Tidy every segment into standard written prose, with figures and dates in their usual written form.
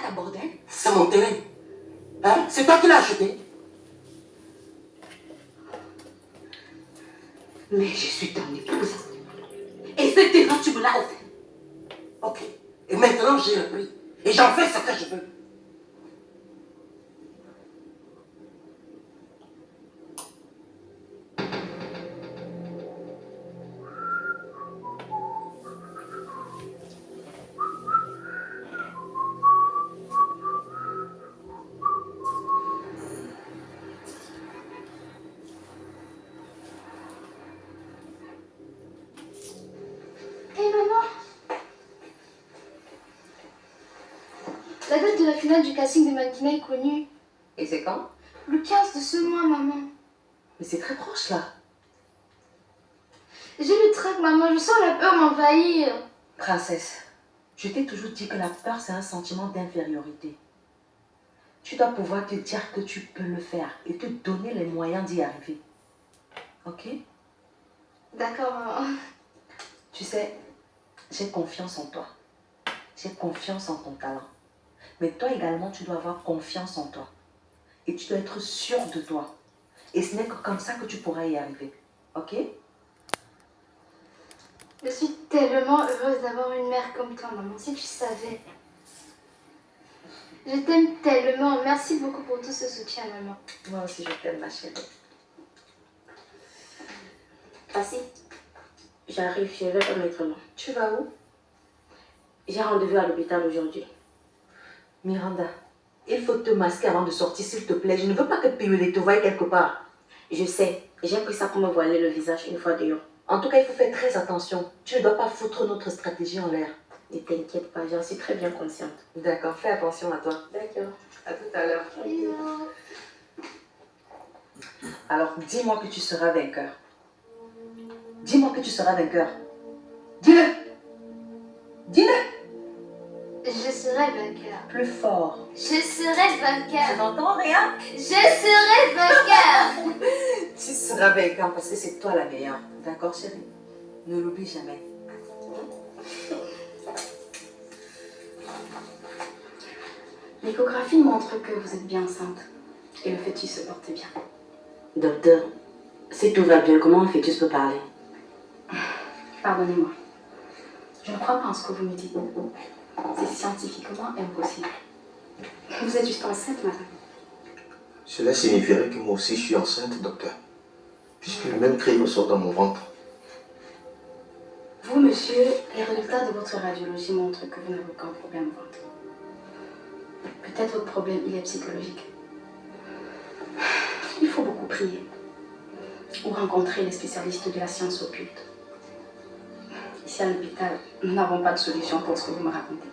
là, bordel? C'est mon terrain. Hein? C'est toi qui l'as acheté? Mais je suis ton épouse. Et ce terrain, tu me l'as offert. Ok. Et maintenant, j'ai repris. Et j'en fais ce que je veux. La date de la finale du casting de mannequinat est connue. Et c'est quand? Le 15 de ce mois, maman. Mais c'est très proche, là. J'ai le trac, maman. Je sens la peur m'envahir. Princesse, je t'ai toujours dit que la peur, c'est un sentiment d'infériorité. Tu dois pouvoir te dire que tu peux le faire et te donner les moyens d'y arriver. Ok? D'accord, maman. Tu sais, j'ai confiance en toi. J'ai confiance en ton talent. Mais toi également, tu dois avoir confiance en toi. Et tu dois être sûr de toi. Et ce n'est que comme ça que tu pourras y arriver. Ok? Je suis tellement heureuse d'avoir une mère comme toi, maman. Si tu savais. Je t'aime tellement. Merci beaucoup pour tout ce soutien, maman. Moi aussi, je t'aime, ma chérie. Passy, j'arrive, je vais pas mettre long. Tu vas où? J'ai rendez-vous à l'hôpital aujourd'hui. Miranda, il faut te masquer avant de sortir, s'il te plaît. Je ne veux pas que Piolé te voie quelque part. Je sais, j'ai pris ça pour me voiler le visage une fois dehors. En tout cas, il faut faire très attention. Tu ne dois pas foutre notre stratégie en l'air. Ne t'inquiète pas, j'en suis très bien consciente. D'accord, fais attention à toi. D'accord. À tout à l'heure. Bisous. Alors, dis-moi que tu seras vainqueur. Dis-moi que tu seras vainqueur. Dis-le. Dis-le. Je serai vainqueur. Plus fort. Je serai Je vainqueur. n'entends rien. Je serai vainqueur. Tu seras vainqueur parce que c'est toi la meilleure. D'accord, chérie? Ne l'oublie jamais. L'échographie montre que vous êtes bien enceinte et le fœtus se porte bien. Docteur, si tout va bien, comment un fœtus peut parler? Pardonnez-moi. Je ne crois pas en ce que vous me dites. C'est scientifiquement impossible. Vous êtes juste enceinte, madame. Cela signifierait que moi aussi je suis enceinte, docteur. Puisque le même cri ressort dans mon ventre. Vous, monsieur, les résultats de votre radiologie montrent que vous n'avez aucun problème au ventre. Peut-être votre problème, il est psychologique. Il faut beaucoup prier ou rencontrer les spécialistes de la science occulte. Ici à l'hôpital, nous n'avons pas de solution pour ce que vous me racontez.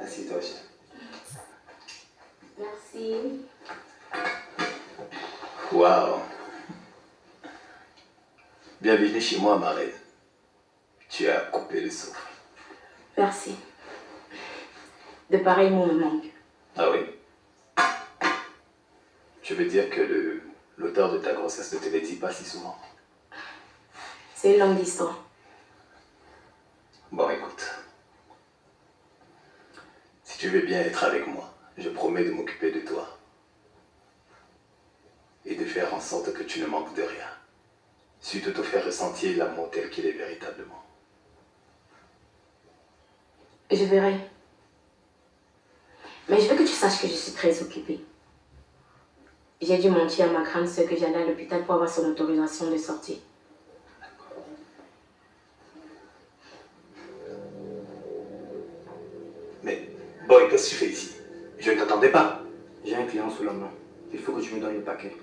Assieds-toi, chérie. Merci. Waouh. Bienvenue chez moi, ma reine. Tu as coupé le souffle. Merci. De pareils mots me manquent. Ah oui? Je veux dire que l'auteur de ta grossesse ne te le dit pas si souvent. C'est une longue histoire. Bon, écoute. Si tu veux bien être avec moi, je promets de m'occuper de toi. Et de faire en sorte que tu ne manques de rien. Surtout te faire ressentir l'amour tel qu'il est véritablement. Je verrai. Mais je veux que tu saches que je suis très occupée. J'ai dû mentir à ma grande sœur que j'allais à l'hôpital pour avoir son autorisation de sortie. Mais, boy, qu'est-ce que tu fais ici? Je ne t'attendais pas. J'ai un client sous la main. Il faut que tu me donnes le paquet.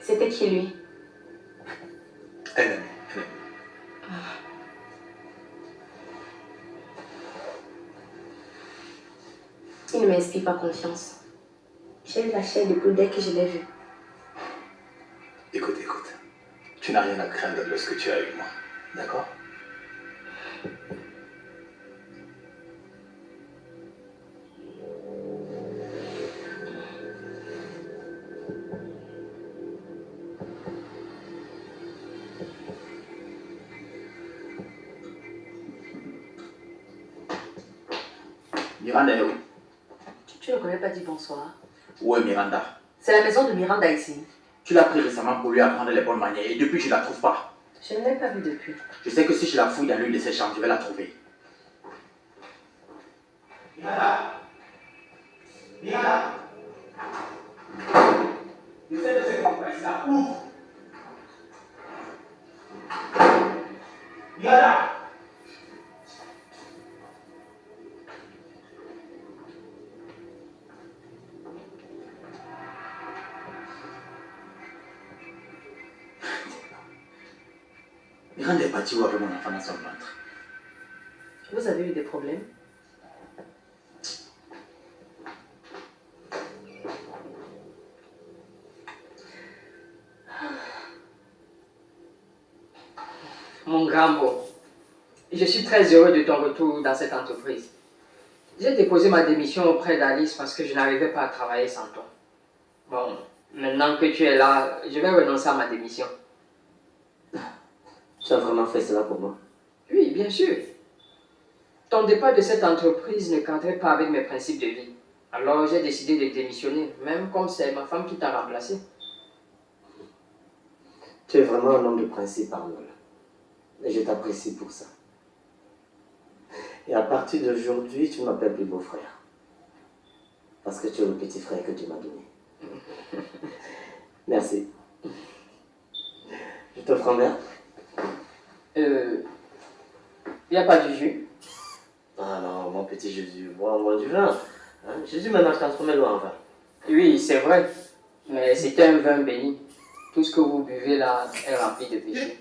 C'était qui lui? Elle aime. Il ne m'inspire pas confiance. J'ai eu la chair de poule dès que je l'ai vu. Écoute. Tu n'as rien à craindre lorsque tu es avec moi. D'accord? Miranda est où? Tu ne connais pas dit bonsoir. Où est Miranda? C'est la maison de Miranda ici. Tu l'as pris récemment pour lui apprendre les bonnes manières et depuis je ne la trouve pas. Je ne l'ai pas vue depuis. Je sais que si je la fouille dans l'une de ses chambres, je vais la trouver. Miranda! Essaie de se compresser là. Ouvre! Miranda! Miranda est partie où avec mon enfant dans son ventre? Vous avez eu des problèmes? Mon grand beau, je suis très heureux de ton retour dans cette entreprise. J'ai déposé ma démission auprès d'Alice parce que je n'arrivais pas à travailler sans toi. Bon, maintenant que tu es là, je vais renoncer à ma démission. Tu as vraiment fait cela pour moi? Oui, bien sûr. Ton départ de cette entreprise ne cadrait pas avec mes principes de vie. Alors j'ai décidé de démissionner, même comme c'est ma femme qui t'a remplacé. Tu es vraiment un homme de principe, Arnold. Et je t'apprécie pour ça. Et à partir d'aujourd'hui, tu m'appelles plus beau-frère. Parce que tu es le petit frère que tu m'as donné. Merci. Je t'offre un verre? Il n'y a pas de jus? Ah non, mon petit Jésus, bois du vin. Hein? Jésus maintenant transformé l'eau en vin. Oui, c'est vrai. Mais c'était un vin béni. Tout ce que vous buvez là est rempli de péché.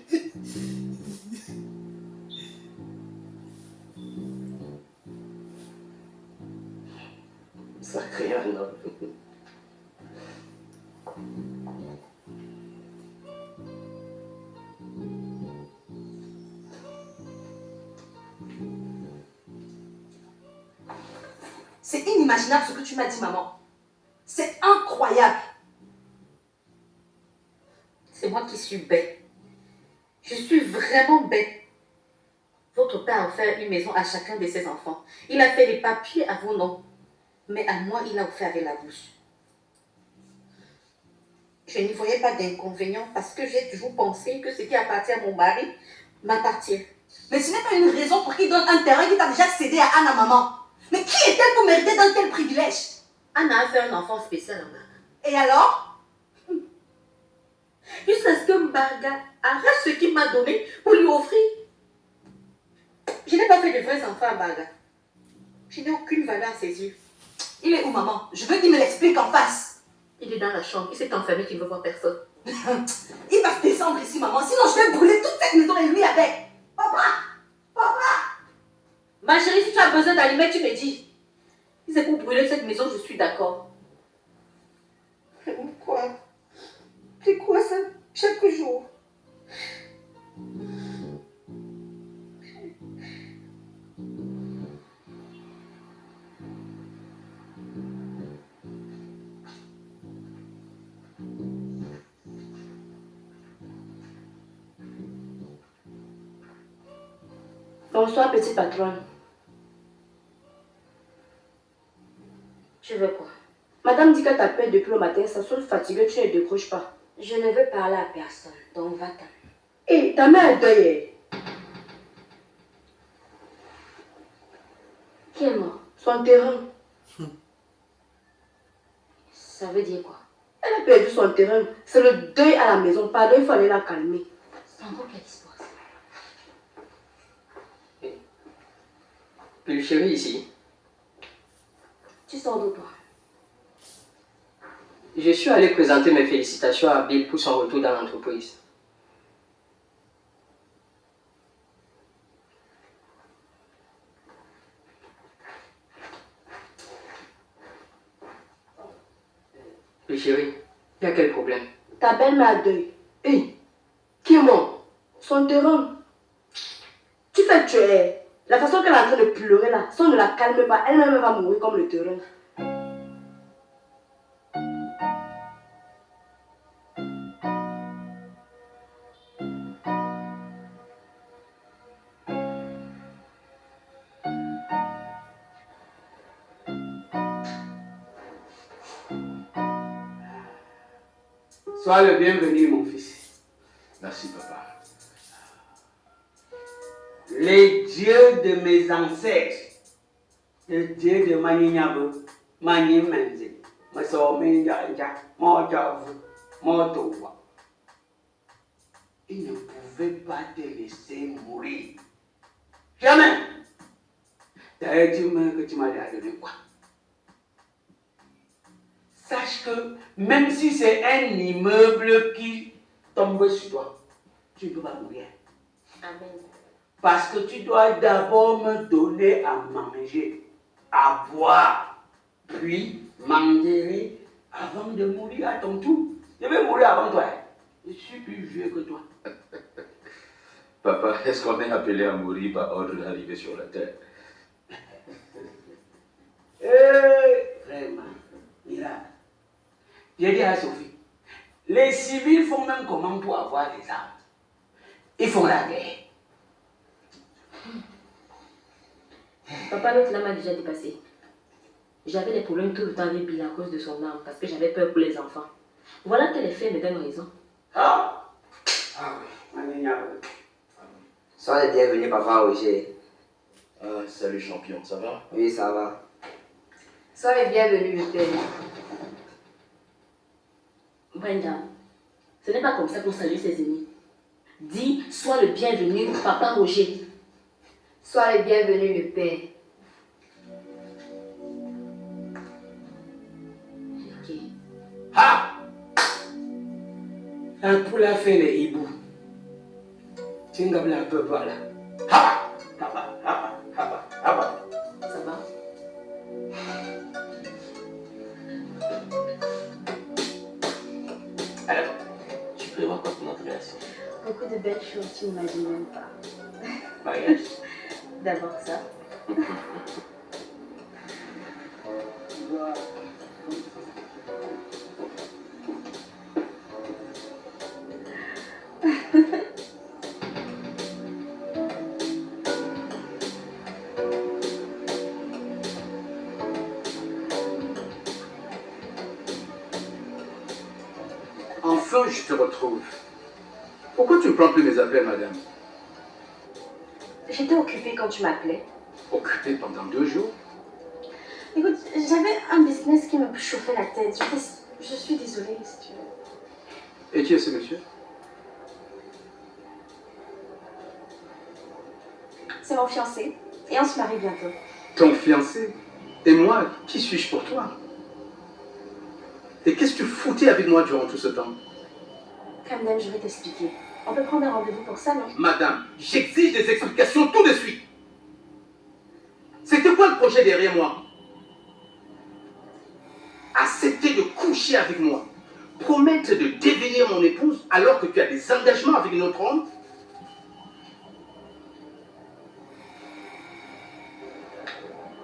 Sacré Arnold. C'est inimaginable ce que tu m'as dit, maman. C'est incroyable. C'est moi qui suis bête. Je suis vraiment bête. Votre père a offert une maison à chacun de ses enfants. Il a fait les papiers à vos noms. Mais à moi, il a offert avec la bouche. Je n'y voyais pas d'inconvénient parce que j'ai toujours pensé que ce qui appartient à mon mari m'appartient. Mais ce n'est pas une raison pour qu'il donne un terrain qui t'a déjà cédé à Anna, maman. Mais qui est-elle pour mériter d'un tel privilège? Anna a fait un enfant spécial à Mbaga. Et alors? Jusqu'à ce que Mbaga arrache ce qu'il m'a donné pour lui offrir. Je n'ai pas fait de vrais enfants à Mbaga. Je n'ai aucune valeur à ses yeux. Il est où, maman? Je veux qu'il me l'explique en face. Il est dans la chambre. Il s'est enfermé qu'il ne veut voir personne. Il va descendre ici, maman. Sinon, je vais brûler toute cette maison et lui avec. Papa! Papa! Ma chérie, si tu as besoin d'allumer, tu me dis. Si c'est pour brûler cette maison, je suis d'accord. Quoi? C'est quoi ça? Chaque jour. Bonsoir, petite patronne. Tu veux quoi? Madame dit qu'elle t'appelle depuis le matin, ça sonne fatigué, tu ne décroches pas. Je ne veux parler à personne, donc va-t'en. Hé, ta mère est deuil. Qui est mort? Son terrain. Ça veut dire quoi? Elle a perdu son terrain. C'est le deuil à la maison. Pardon, il faut aller la calmer. Sandro, quelle histoire? Plus chérie ici. Tu sors d'où, toi? Je suis allé présenter mes félicitations à Bill pour son retour dans l'entreprise. Mais chérie, il y a quel problème? Ta belle-mère a deuil. Hé, qui est mort? Son terrain. Tu fais que tu es. La façon qu'elle est en train de pleurer là, si on ne la calme pas, elle-même va mourir comme le terrain. Sois le bienvenu, mon fils. Merci, papa. Les dieux de mes ancêtres, le dieu de Maninyabo, Manimenze, Masomenja, Mojavu, Motowa, il ne pouvait pas te laisser mourir. Jamais. D'ailleurs, dis-moi que tu m'as donné quoi? Sache que même si c'est un immeuble qui tombe sur toi, tu ne peux pas mourir. Amen. Parce que tu dois d'abord me donner à manger, à boire, puis m'enterrer avant de mourir à ton tour. Je vais mourir avant toi. Je suis plus vieux que toi. Papa, est-ce qu'on est appelé à mourir par ordre d'arriver sur la terre? Vraiment, miracle. J'ai dit à Sophie, les civils font même comment pour avoir des armes. Ils font la guerre. Papa, l'autre là m'a déjà dépassé. J'avais des problèmes tout le temps avec Bill à cause de son âme, parce que j'avais peur pour les enfants. Voilà que les faits me donnent raison. Ah oui, Sois le bienvenu, papa Roger. Salut champion, ça va? Oui, ça va. Sois le bienvenu, le père. Brenda, ce n'est pas comme ça qu'on salue ses ennemis. Dis, sois le bienvenu, papa Roger. Sois le bienvenu, le père. Ok. Ah! Un poulet fait les hiboux. Tu n'as pas un peu voilà. Haba! Haba! Haba! Haba! Haba! Ça va? Alors, tu prévois quoi pour notre relation? Beaucoup de belles choses, tu n'imagines même pas. Mariage? D'abord ça. Enfin, je te retrouve. Pourquoi tu ne prends plus mes appels, madame? J'étais occupée quand tu m'appelais. Occupée pendant 2 jours? Écoute, j'avais un business qui me chauffait la tête. Je suis désolée, si tu veux. Et qui est ce monsieur? C'est mon fiancé. Et on se marie bientôt. Ton fiancé? Et moi, qui suis-je pour toi? Et qu'est-ce que tu foutais avec moi durant tout ce temps? Camden, je vais t'expliquer. On peut prendre un rendez-vous pour ça, non? Madame, j'exige des explications tout de suite. C'était quoi le projet derrière moi? Accepter de coucher avec moi. Promettre de devenir mon épouse alors que tu as des engagements avec une autre homme?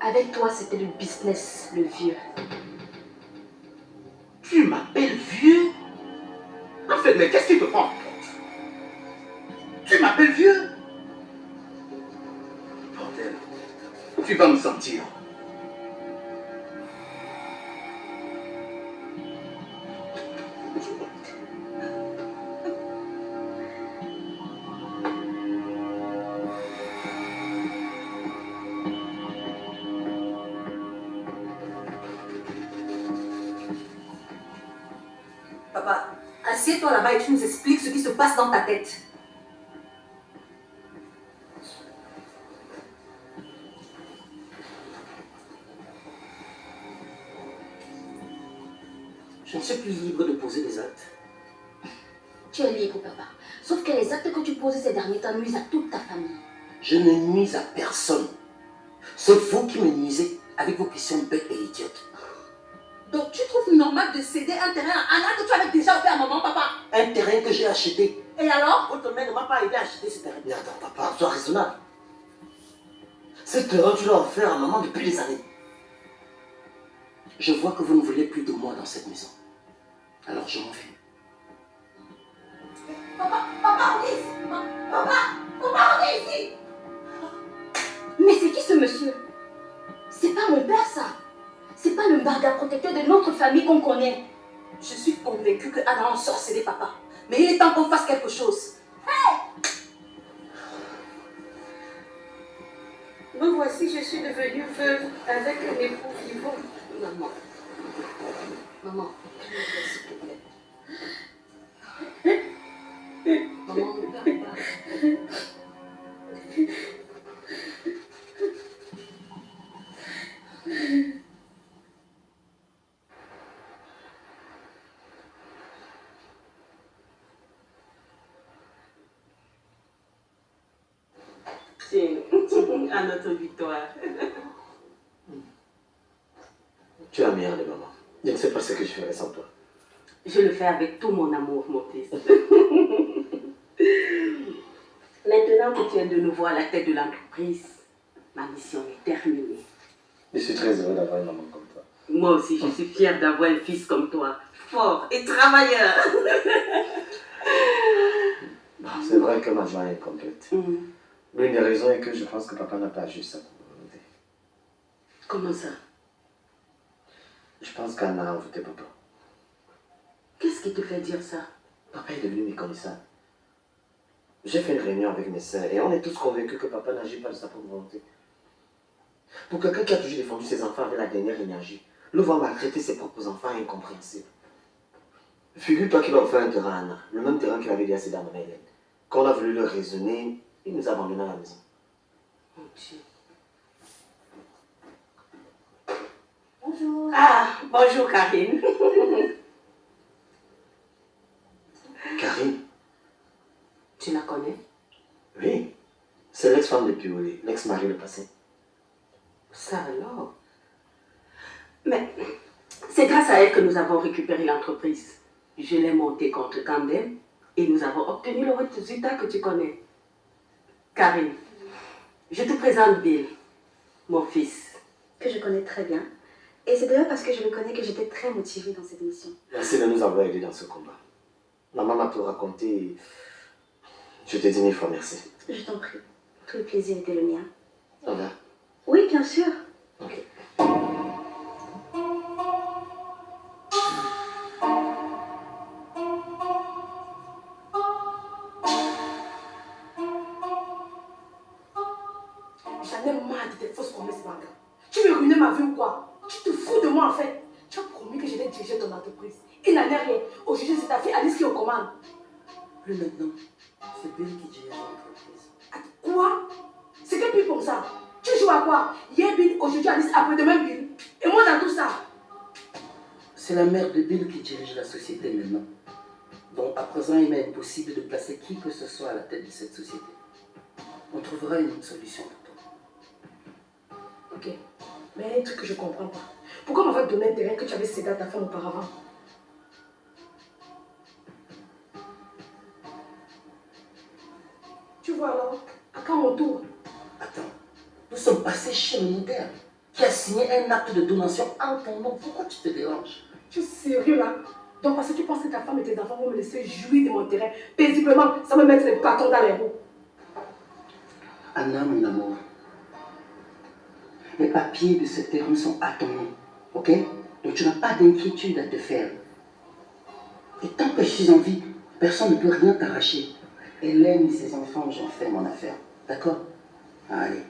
Avec toi, c'était le business, le vieux. Tu m'appelles vieux? En fait, mais qu'est-ce qui te prend? Tu m'appelles vieux? Bordel, tu vas me sentir. Papa, assieds-toi là-bas et tu nous expliques ce qui se passe dans ta tête. Je ne suis plus libre de poser des actes. Tu es libre, papa. Sauf que les actes que tu poses ces derniers temps nuisent à toute ta famille. Je ne nuise à personne. C'est vous qui me nuisez avec vos questions bêtes et idiotes. Donc tu trouves normal de céder un terrain à Anna que tu avais déjà offert à maman, papa? Un terrain que j'ai acheté. Et alors? Votre mère ne m'a pas aidé à acheter ce terrain. Mais attends, papa, sois raisonnable. Ce terrain, tu l'as offert à maman depuis des années. Je vois que vous ne voulez plus de moi dans cette maison. Alors je m'en vais. Papa, on est ici! Papa, on est ici! Mais c'est qui ce monsieur? C'est pas mon père, ça. C'est pas le barda protecteur de notre famille qu'on connaît. Je suis convaincue que Anna a ensorcelé papa. Mais il est temps qu'on fasse quelque chose. Hey! Me voici, je suis devenue veuve avec un époux vivant. Maman. Maman, s'il te plaît. Maman, ne pleure pas. Tiens, à notre victoire. Tu es la meilleure de maman. Je ne sais pas ce que je ferais sans toi. Je le fais avec tout mon amour, mon fils. Maintenant que tu es de nouveau à la tête de l'entreprise, ma mission est terminée. Je suis très heureux d'avoir une maman comme toi. Moi aussi, je suis fière d'avoir un fils comme toi, fort et travailleur. Bon, c'est vrai que ma joie est incomplète. L'une des raisons est que je pense que papa n'a pas agi sa volonté. Comment ça? Je pense qu'Anna a envoûté papa. Qu'est-ce qui te fait dire ça? Papa est devenu méconnaissable. J'ai fait une réunion avec mes sœurs et on est tous convaincus que papa n'agit pas de sa propre volonté. Pour quelqu'un qui a toujours défendu ses enfants avec la dernière énergie, le voir maltraiter ses propres enfants est incompréhensible. Figure-toi qu'il a offert un terrain à Anna, le même terrain qu'il avait dit à ses dames à Hélène. Quand on a voulu le raisonner, il nous a abandonnés à la maison. Mon Dieu. Bonjour. Ah, bonjour Karine. Karine? Tu la connais? Oui. C'est l'ex-femme de Piolé, l'ex-mari le passé. Ça alors? Mais c'est grâce à elle que nous avons récupéré l'entreprise. Je l'ai montée contre Camden et nous avons obtenu le résultat que tu connais. Karine, je te présente Bill, mon fils. Que je connais très bien. Et c'est d'ailleurs parce que je le connais que j'étais très motivée dans cette mission. Merci de nous avoir aidés dans ce combat. Maman m'a tout raconté. Je te dis 1000 fois merci. Je t'en prie. Tout le plaisir était le mien. Au revoir. Oui, bien sûr. Ok. J'en ai marre de tes fausses promesses, Marga. Tu veux ruiner ma vie ou quoi? Tu te fous de moi en fait. Tu as promis que je vais diriger ton entreprise. Il n'en est rien. Aujourd'hui, c'est ta fille Alice qui est aux commandes. Plus maintenant, c'est Bill qui dirige l'entreprise. Quoi? C'est quel Bill comme ça? Tu joues à quoi? Hier Bill, aujourd'hui Alice, après-demain Bill. Et moi dans tout ça? C'est la mère de Bill qui dirige la société maintenant. Donc à présent, il m'est impossible de placer qui que ce soit à la tête de cette société. On trouvera une autre solution pour toi. Ok. Mais il y a un truc que je comprends pas. Pourquoi m'avoir donné un terrain que tu avais cédé à ta femme auparavant? Tu vois alors? À quand mon tour? Attends, nous sommes passés chez le notaire qui a signé un acte de donation en ton nom. Pourquoi tu te déranges? Tu es sérieux là? Donc parce que tu penses que ta femme et tes enfants vont me laisser jouir de mon terrain paisiblement sans me mettre les bâtons dans les roues? Anna, mon amour, les papiers de ce terrain sont à ton nom, ok? Donc tu n'as pas d'inquiétude à te faire. Et tant que je suis en vie, personne ne peut rien t'arracher. Hélène et ses enfants, j'en fais mon affaire, d'accord? Allez.